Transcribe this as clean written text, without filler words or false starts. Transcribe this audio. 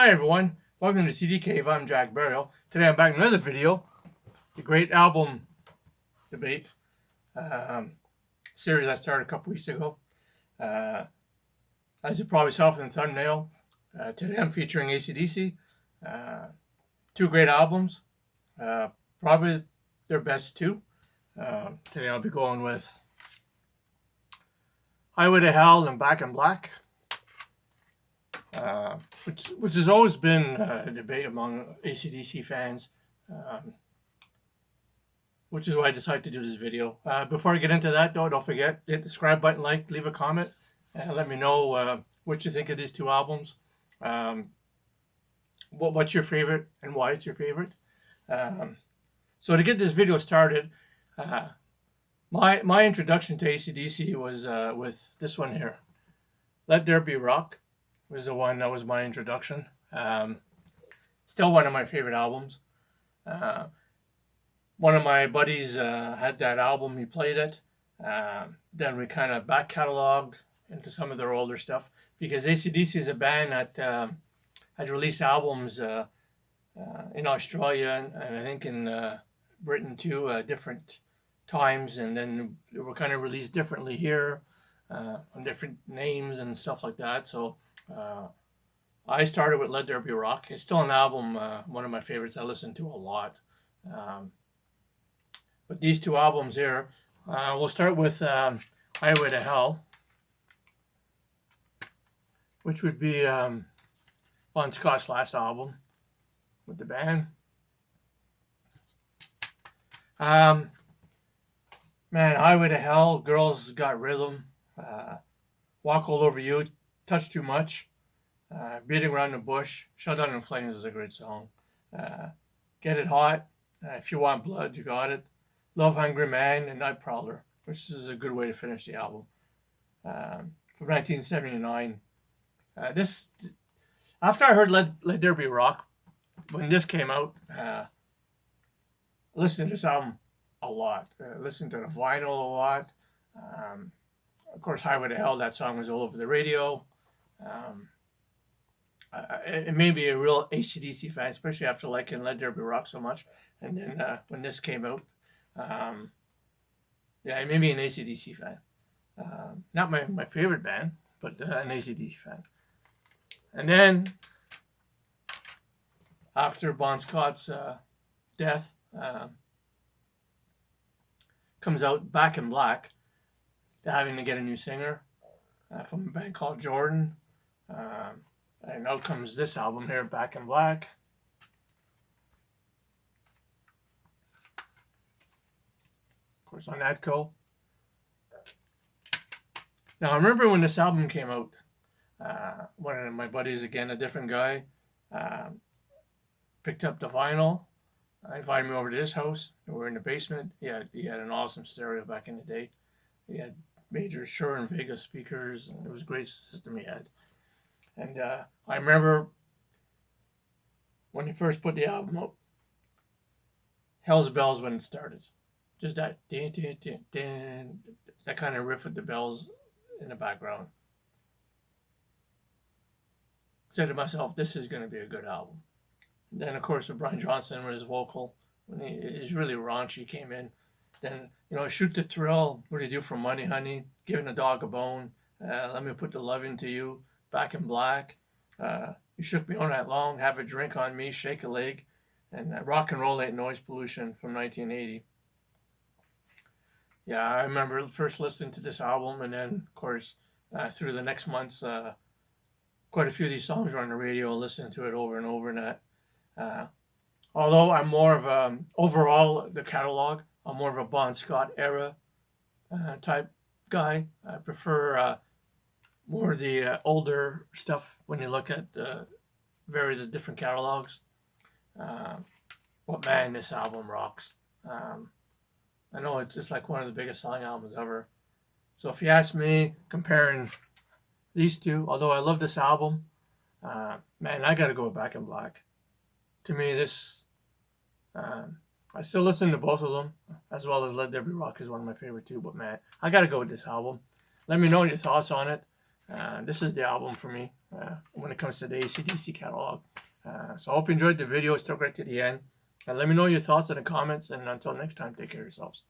Hi everyone, welcome to CD Cave. I'm Jack Burial. Today I'm back in another video, the great album debate series I started a couple weeks ago. As you probably saw from the thumbnail, today I'm featuring AC/DC. Two great albums, probably their best two. Today I'll be going with Highway to Hell and Back in Black. Which has always been a debate among AC/DC fans, which is why I decided to do this video. Before I get into that, though, don't forget, hit the subscribe button, leave a comment, and let me know what you think of these two albums. What's your favorite and why it's your favorite. So to get this video started, my introduction to AC/DC was with this one here, Let There Be Rock. Was the one that was my introduction. Still one of my favorite albums. One of my buddies had that album, he played it. Then we kind of back cataloged into some of their older stuff, because AC/DC is a band that had released albums in Australia and I think in Britain too, different times, and then they were kind of released differently here on different names and stuff like that. So I started with Let There Be Rock. It's still an album, one of my favorites. I listen to a lot. But these two albums here, we'll start with Highway to Hell, which would be Bon Scott's last album with the band. Man, Highway to Hell, Girls Got Rhythm, Walk All Over You, Touch Too Much, Beating Around the Bush, Showdown in Flames is a great song. Get It Hot, If You Want Blood, You Got It, Love Hungry Man, and Night Prowler, which is a good way to finish the album. From 1979. This, after I heard Let There Be Rock, when this came out, I listened to this album a lot. Listened to the vinyl a lot. Of course, Highway to Hell, that song was all over the radio. It made me a real AC/DC fan, especially after liking Let There Be Rock so much. And then when this came out, it made me an AC/DC fan. Not my favorite band, but an AC/DC fan. And then, after Bon Scott's death, comes out Back in Black, having to get a new singer from a band called Jordan. And out comes this album here, Back in Black. Of course, on Atco. Now, I remember when this album came out, one of my buddies, again, a different guy, picked up the vinyl. Invited me over to his house. We were in the basement. He had an awesome stereo back in the day. He had major Shure and Vega speakers, and it was a great system he had. And I remember when he first put the album out, Hell's Bells when it started. Just that din, din, din, din, that kind of riff with the bells in the background. Said to myself, this is going to be a good album. And then, of course, with Brian Johnson with his vocal, when he's really raunchy, came in. Then, Shoot the Thrill, What Do You Do for Money, Honey, Giving a Dog a Bone, Let Me Put the Love Into You, Back in Black, You Shook Me All Night Long, Have a Drink on Me, Shake a Leg, and Rock and Roll Ain't Noise Pollution from 1980. Yeah, I remember first listening to this album, and then, of course, through the next months, quite a few of these songs were on the radio, listening to it over and over and that. Although I'm more of overall, the catalog, I'm more of a Bon Scott era type guy. I prefer more of the older stuff when you look at the various different catalogs. But man, this album rocks. I know it's just like one of the biggest selling albums ever. So if you ask me, comparing these two, although I love this album, man, I got to go Back in Black. To me, this, I still listen to both of them, as well as Let There Be Rock is one of my favorite too. But man, I got to go with this album. Let me know your thoughts on it. This is the album for me when it comes to the AC/DC catalog. So I hope you enjoyed the video. Still right to the end. Let me know your thoughts in the comments. And until next time, take care of yourselves.